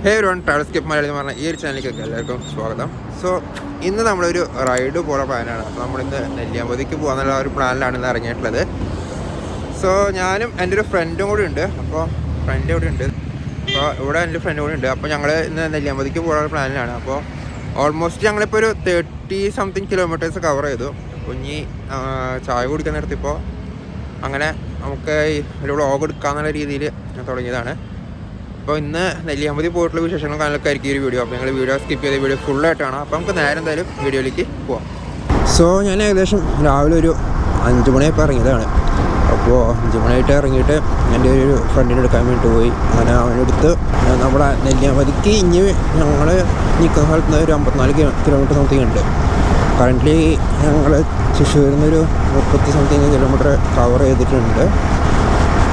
ഹേ everyone, travel skip Malayali എന്ന് പറഞ്ഞ ഈ ഒരു ചാനലിലേക്ക് എല്ലാവർക്കും സ്വാഗതം. സോ ഇന്ന് നമ്മളൊരു റൈഡ് പോകുന്ന പ്ലാനാണ്. അപ്പോൾ നമ്മളിന്ന് നെല്ലിയാമ്പതിക്ക് പോകാന്നുള്ള ഒരു പ്ലാനിലാണ് ഇന്ന് ഇറങ്ങിയിട്ടുള്ളത്. സോ ഞാനും എൻ്റെ ഒരു ഫ്രണ്ടും കൂടി ഉണ്ട്. അപ്പോൾ ഫ്രണ്ട് ഇവിടെ ഉണ്ട്. അപ്പോൾ ഇവിടെ എൻ്റെ ഫ്രണ്ട് കൂടി ഉണ്ട്. അപ്പോൾ ഞങ്ങൾ ഇന്ന് നെല്ലിയാമ്പതിക്ക് പോകാനുള്ള പ്ലാനിലാണ്. അപ്പോൾ ഓൾമോസ്റ്റ് ഞങ്ങളിപ്പോൾ ഒരു 30 കിലോമീറ്റേഴ്സ് കവർ ചെയ്തു. അപ്പോൾ ഇനി ചായ കുടിക്കാൻ നിർത്തിയപ്പോൾ അങ്ങനെ നമുക്ക് ഒരു വ്ളോഗ് എടുക്കാമെന്നുള്ള രീതിയിൽ തുടങ്ങിയതാണ്. അപ്പോൾ ഇന്ന് നെല്ലിയാമ്പതി പോയിട്ടുള്ള വിശേഷങ്ങളും കാര്യങ്ങളൊക്കെ ആയിരിക്കും ഈ ഒരു വീഡിയോ. അപ്പോൾ ഞങ്ങൾ വീഡിയോ സ്കിപ്പ് ചെയ്ത വീഡിയോ ഫുള്ളായിട്ടാണ്. അപ്പോൾ നമുക്ക് നേരെ എന്തായാലും വീഡിയോയിലേക്ക് പോവാം. സോ ഞാൻ ഏകദേശം രാവിലെ ഒരു 5 മണിയായപ്പോൾ ഇറങ്ങിയതാണ്. അപ്പോൾ 5 മണിയായിട്ട് ഇറങ്ങിയിട്ട് എൻ്റെ ഒരു ഫ്രണ്ടിനെ എടുക്കാൻ വേണ്ടി പോയി. അങ്ങനെ അവനെടുത്ത് നമ്മുടെ നെല്ലിയാമ്പതിക്ക് ഇനി ഞങ്ങൾ നിൽക്കുന്ന സ്ഥലത്ത് നിന്ന് ഒരു 54 കിലോമീറ്റർ സംതിങ് ഉണ്ട്. കറൻ്റ്ലി ഞങ്ങൾ തൃശ്ശൂരിൽ നിന്നൊരു 30 കിലോമീറ്റർ കവർ ചെയ്തിട്ടുണ്ട്.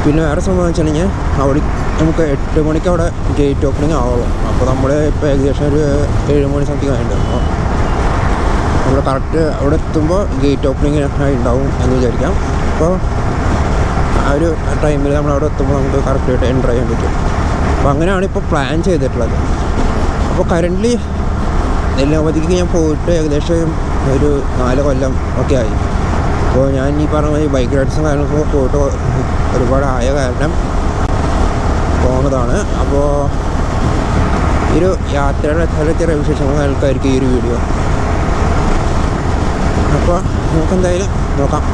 പിന്നെ വേറെ സംഭവം വെച്ചിട്ടുണ്ടെങ്കിൽ അവിടെ നമുക്ക് 8 മണിക്ക് അവിടെ ഗേറ്റ് ഓപ്പണിങ് ആവുള്ളൂ. അപ്പോൾ നമ്മൾ ഇപ്പോൾ ഏകദേശം ഒരു 7 മണി സംതിങ് ആയിട്ടുണ്ട്. അപ്പോൾ നമ്മൾ കറക്റ്റ് അവിടെ എത്തുമ്പോൾ ഗേറ്റ് ഓപ്പണിങ് ഉണ്ടാവും എന്ന് വിചാരിക്കാം. അപ്പോൾ ആ ഒരു ടൈമിൽ നമ്മൾ അവിടെ എത്തുമ്പോൾ നമുക്ക് കറക്റ്റായിട്ട് എൻ്റർ ചെയ്യാൻ പറ്റും. അപ്പോൾ അങ്ങനെയാണ് ഇപ്പോൾ പ്ലാൻ ചെയ്തിട്ടുള്ളത്. അപ്പോൾ കറൻ്റ്ലി നെല്ലിയാമ്പതിക്ക് ഞാൻ പോയിട്ട് ഏകദേശം ഒരു 4 കൊല്ലം ഒക്കെ ആയി. അപ്പോൾ ഞാൻ ഈ പറഞ്ഞ ഈ ബൈക്ക് റൈഡ്സും കാര്യങ്ങളൊക്കെ പോയിട്ട് ഒരുപാട് ആയ കാരണം പോകുന്നതാണ്. അപ്പോൾ ഈ ഒരു യാത്രയുടെ ചെറിയ വിശേഷങ്ങൾ ആൾക്കാർക്ക് ഈ ഒരു വീഡിയോ. അപ്പോൾ നമുക്കെന്തായാലും നോക്കാം.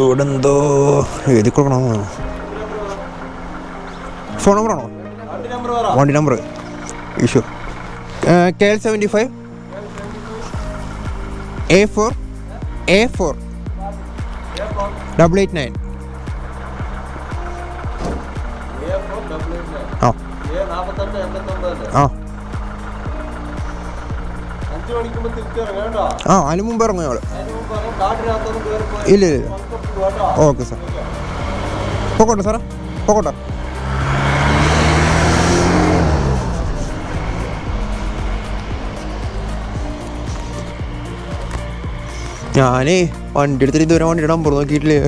ഇവിടെ എന്തോ എഴുതി കൊടുക്കണോ? ഫോൺ നമ്പറാണോ? വണ്ടി നമ്പർ ഇഷ്യൂ KL 75 A4 889. അതിന് മുമ്പ് ഇറങ്ങും ഞങ്ങൾ. ഇല്ല ഓക്കെ സാർ. പോക്കോട്ടെ സാറേ, പോക്കോട്ടെ. ഞാനേ വണ്ടി എടുത്തിട്ട് ഇതുവരെ വണ്ടിയുടെ നമ്പർ നോക്കിയിട്ടില്ലേ.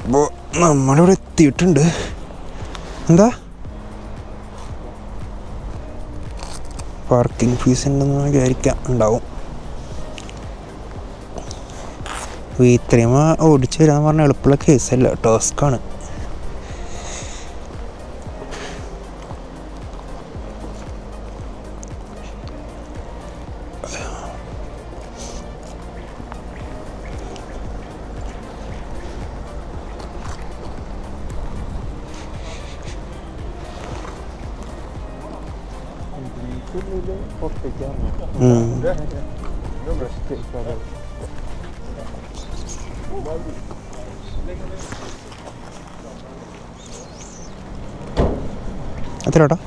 അപ്പോൾ നമ്മളിവിടെ എത്തിയിട്ടുണ്ട്. എന്താ പാർക്കിംഗ് ഫീസ് ഉണ്ടെന്ന് വിചാരിക്കാം, ഉണ്ടാവും. ഇത്രയും ഓടിച്ചു വരാൻ പറഞ്ഞാൽ എളുപ്പമുള്ള കേസല്ല, ടാസ്ക്കാണ്. എത്രയോട്ടാ?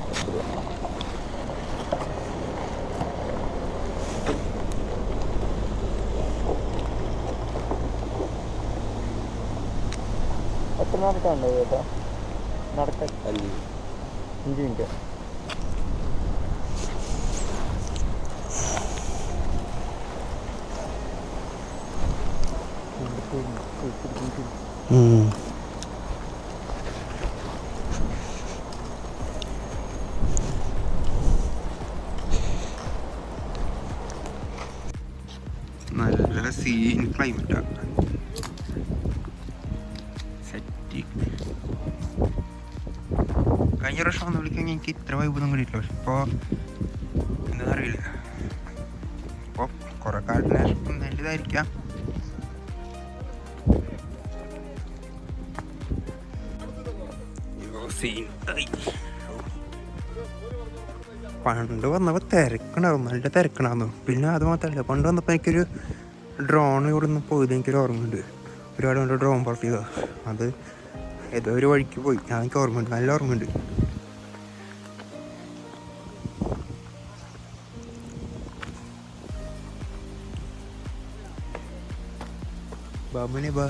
എത്ര നടക്കാണ്ടോ ചേട്ടാ? നടക്കാൻ 5 മിനിറ്റ്. നല്ല സീൻ ക്ലൈമറ്റാണ്. സെറ്റ്. കഴിഞ്ഞ പ്രാവശ്യം വന്ന് വിളിക്കാൻ എനിക്ക് ഇത്ര വൈബൊന്നും കിട്ടിയിട്ടില്ല. പക്ഷെ ഇപ്പോൾ എന്താണെന്ന് അറിയില്ല. ഇപ്പോൾ കുറേ കാലത്തിന് ശേഷം നല്ലതായിരിക്കാം. പണ്ട് വന്നപ്പോൾ തിരക്കുണ്ടായിരുന്നു, നല്ല തിരക്കുണ്ടായിരുന്നു. പിന്നെ അത് മാത്രമല്ല, പണ്ട് വന്നപ്പോൾ എനിക്കൊരു ഡ്രോൺ ഇവിടെ നിന്ന് പോയത് എനിക്കൊരു ഓർമ്മയുണ്ട്. ഒരുപാട് കൊണ്ട് ഡ്രോൺ പറത്തിയതാണ്. അത് ഏതോ ഒരു വഴിക്ക് പോയി. എനിക്ക് ഓർമ്മയുണ്ട്, നല്ല ഓർമ്മയുണ്ട്. ബാബുനെ ബാ.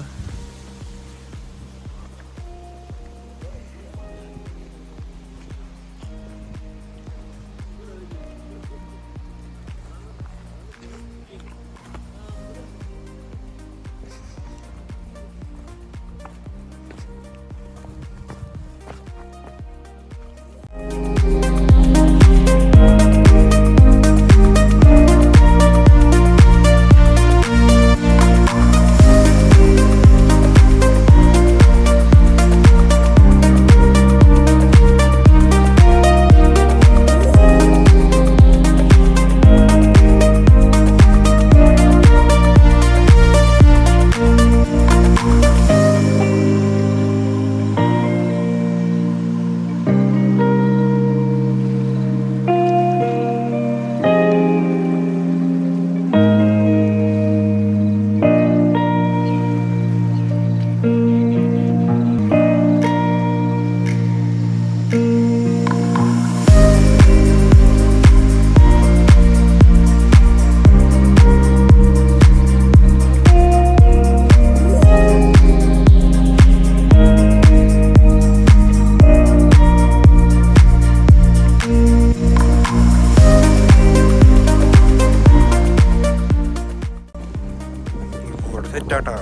സെറ്റാട്ടാ.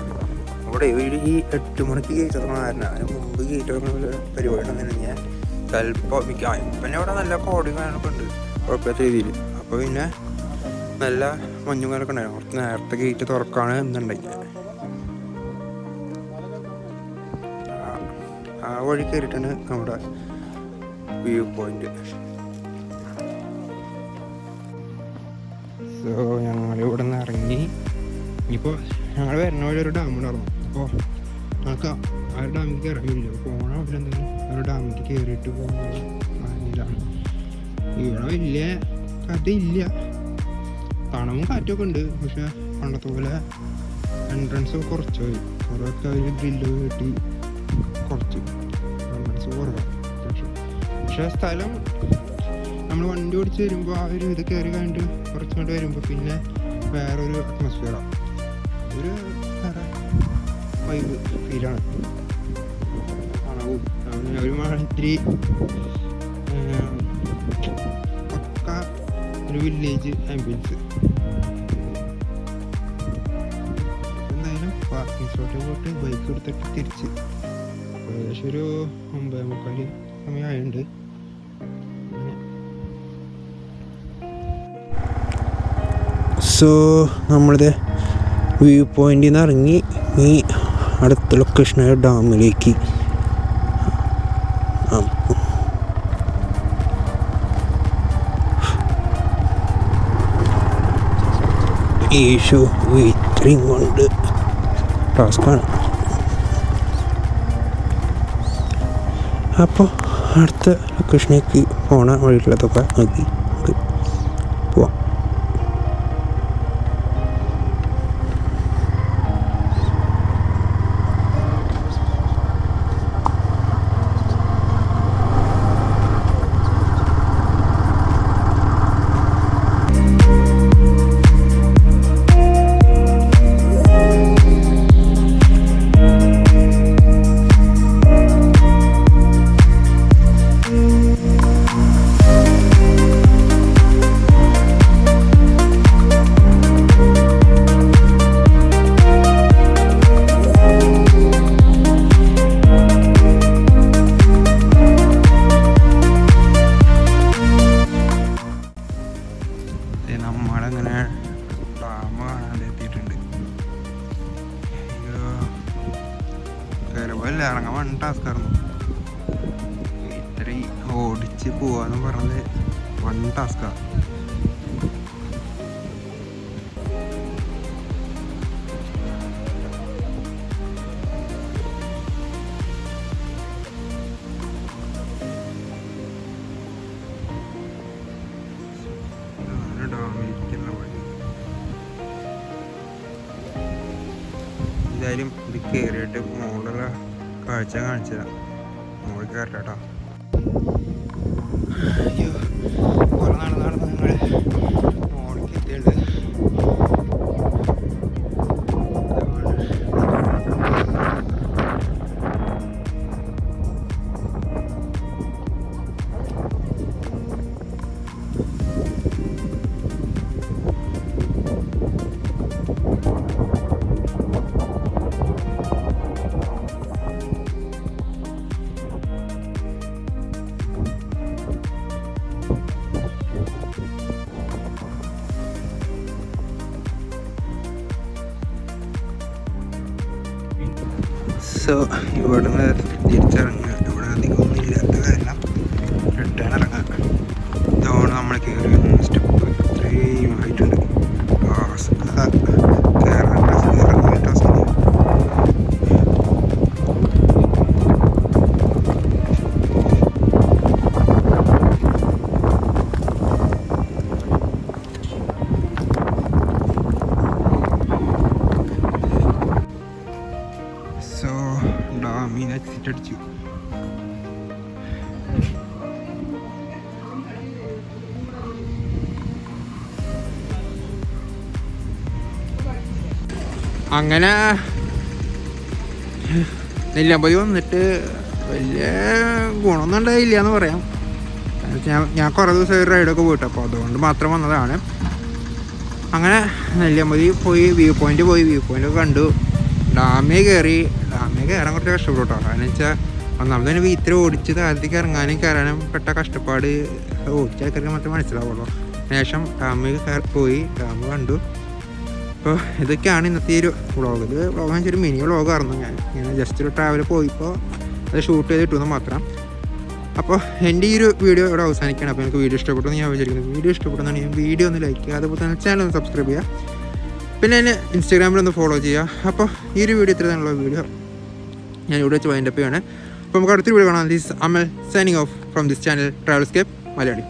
അവിടെ ഈ 8 മണിക്ക് ഗേറ്റ് തുറക്കണമായിരുന്നു. അതിന് മുമ്പ് ഗേറ്റ് തുറക്കുന്ന പരിപാടി ഉണ്ടെന്ന് ഞാൻ ചിലപ്പോൾ പിന്നെ അവിടെ നല്ല കോടിയും കാര്യങ്ങളൊക്കെ ഉണ്ട്, കുഴപ്പമില്ലാത്ത രീതിയിൽ. അപ്പോൾ പിന്നെ നല്ല മഞ്ഞും കാര്യമൊക്കെ ഉണ്ടായിരുന്നു. കുറച്ച് നേരത്തെ ഗേറ്റ് തുറക്കാണ് എന്നുണ്ടെങ്കിൽ ആ വഴി കയറിയിട്ടാണ് നമ്മുടെ വ്യൂ പോയിന്റ്. സോ ഞങ്ങളിവിടെ നിന്ന് ഇറങ്ങി. ഇപ്പോൾ ഞങ്ങൾ വരുന്ന പോലെ ഒരു ഡാം ഉണ്ടായിരുന്നു. അപ്പോൾ ഞങ്ങൾക്ക് ആ ഒരു ഡാമിൽ കയറാൻ പറ്റില്ല. പോകണ അവിടെ എന്തെങ്കിലും ഒരു ഡാമിൽ കയറിയിട്ട് പോകുന്നത് പ്ലാനിലാണ്. ഇവിടെ വലിയ കഥയില്ല, തണവും കാറ്റൊക്കെ ഉണ്ട്. പക്ഷെ പണ്ടത്തെ പോലെ എൻട്രൻസ് കുറച്ച് പോയി. കുറേയൊക്കെ അവർ ഗ്രില്ല് കെട്ടി കുറച്ച് എൻട്രൻസ് കുറവാണ്. പക്ഷേ സ്ഥലം നമ്മൾ വണ്ടി ഓടിച്ച് വരുമ്പോൾ ആ ഒരു ഇത് കയറി കഴിഞ്ഞിട്ട് കുറച്ചുകൊണ്ട് വരുമ്പോൾ പിന്നെ വേറൊരു അറ്റ്മോസ്ഫിയറാണ്, ഒരു വേറെ വൈബ് ഫീലാണ്. ഒരുമാതിരി പക്ക ഒരു വില്ലേജ് ആംബിയൻസ്. എന്തായാലും പാർക്കിംഗ് സ്ലോട്ടിൽ പോയിട്ട് ബൈക്ക് എടുത്തിട്ട് തിരിച്ച് ഏകദേശം ഒരു 9:45 സമയമായിട്ടുണ്ട്. സോ നമ്മളിത് വ്യൂ പോയിന്റിൽ നിന്ന് ഇറങ്ങി ഈ അടുത്ത ലൊക്കേഷനായ ഡാമിലേക്ക്. ഈശോ ഇത്രയും കൊണ്ട് ടാസ്ക്കാണ്. അപ്പോൾ അടുത്ത ലൊക്കേഷനിലേക്ക് പോണ വഴിയുള്ളതൊക്കെ നോക്കി പോവല്ല, ഇറങ്ങാൻ വൺ ടാസ്ക് ആയിരുന്നു. ഇത്രയും ഓടിച്ച് പോവാന്ന് പറഞ്ഞത് വൺ ടാസ്കാണ്. എന്തായാലും ഇത് കയറിയിട്ട് മോളുള്ള കാഴ്ച കാണിച്ചതാ. മോളിൽ കയറട്ടെ കേട്ടോ. അയ്യോ, കുറെ നടന്ന് ഞങ്ങൾ മോളിലേക്ക് എത്തിയുണ്ട്. സോ ഇവിടെ നിന്ന് തിരിച്ചിറങ്ങുക. ഇവിടെ അധികം ഒന്നും ഇല്ലാത്ത കാരണം റിട്ടേൺ ഇറങ്ങാം. ഇതാണ് നമ്മൾ കയറി സ്റ്റെപ്പ്. ഇത്രയും ആയിട്ടുണ്ട്. സോ ഡാമിന് എക്സിറ്റ് അടിച്ചു. അങ്ങനെ നെല്ലിയാമ്പതി വന്നിട്ട് വലിയ ഗുണമൊന്നും ഉണ്ടായില്ല എന്ന് പറയാം. ഞാൻ കുറേ ദിവസം ഒരു റൈഡൊക്കെ പോയിട്ട്, അപ്പോൾ അതുകൊണ്ട് മാത്രം വന്നതാണ്. അങ്ങനെ നെല്ലിയാമ്പതി പോയി വ്യൂ പോയിൻ്റ് കണ്ടു. ഡാമിൽ കയറാൻ കുറച്ച് കഷ്ടപ്പെട്ടു കേട്ടോ. കാരണം വെച്ചാൽ ഒന്നാമത് തന്നെ ഇത്ര ഓടിച്ച് താഴത്തേക്ക് ഇറങ്ങാനും കയറാനും പെട്ട കഷ്ടപ്പാട് ഓടിച്ചാൽ കയറി മാത്രമേ മനസ്സിലാവുള്ളൂ. ശേഷം ഡാമിൽ പോയി ഡാം കണ്ടു. അപ്പോൾ ഇതൊക്കെയാണ് ഇന്നത്തെ ഒരു വ്ളോഗ്. ഇത് വ്ളോഗ് വെച്ചൊരു മിനി വ്ളോഗായിരുന്നു. ഞാൻ ഇങ്ങനെ ജസ്റ്റ് ഒരു ട്രാവൽ പോയിപ്പോൾ അത് ഷൂട്ട് ചെയ്തിട്ടുണ്ടെന്ന് മാത്രം. അപ്പോൾ എൻ്റെ ഈ ഒരു വീഡിയോ ഇവിടെ അവസാനിക്കുകയാണ്. അപ്പോൾ എനിക്ക് വീഡിയോ ഇഷ്ടപ്പെട്ടു എന്ന് ഞാൻ വിചാരിക്കുന്നു. വീഡിയോ ഇഷ്ടപ്പെടുന്നതാണ് ഞാൻ വീഡിയോ ഒന്ന് ലൈക്ക് ചെയ്യുക, അതുപോലെ തന്നെ ചാനൽ ഒന്ന് സബ്സ്ക്രൈബ് ചെയ്യുക, പിന്നെ എന്നെ ഇൻസ്റ്റാഗ്രാമിലൊന്ന് ഫോളോ ചെയ്യുക. അപ്പോൾ ഈ ഒരു വീഡിയോ ഇത്ര തന്നെയുള്ള വീഡിയോ ഞാൻ ഇവിടെ വെച്ച് വൈൻഡപ്പ് ചെയ്യാണ്. അപ്പോൾ നമുക്ക് അടുത്തൊരു വീഡിയോ കാണാം. This Amal signing off from this channel Travelscape Malayali.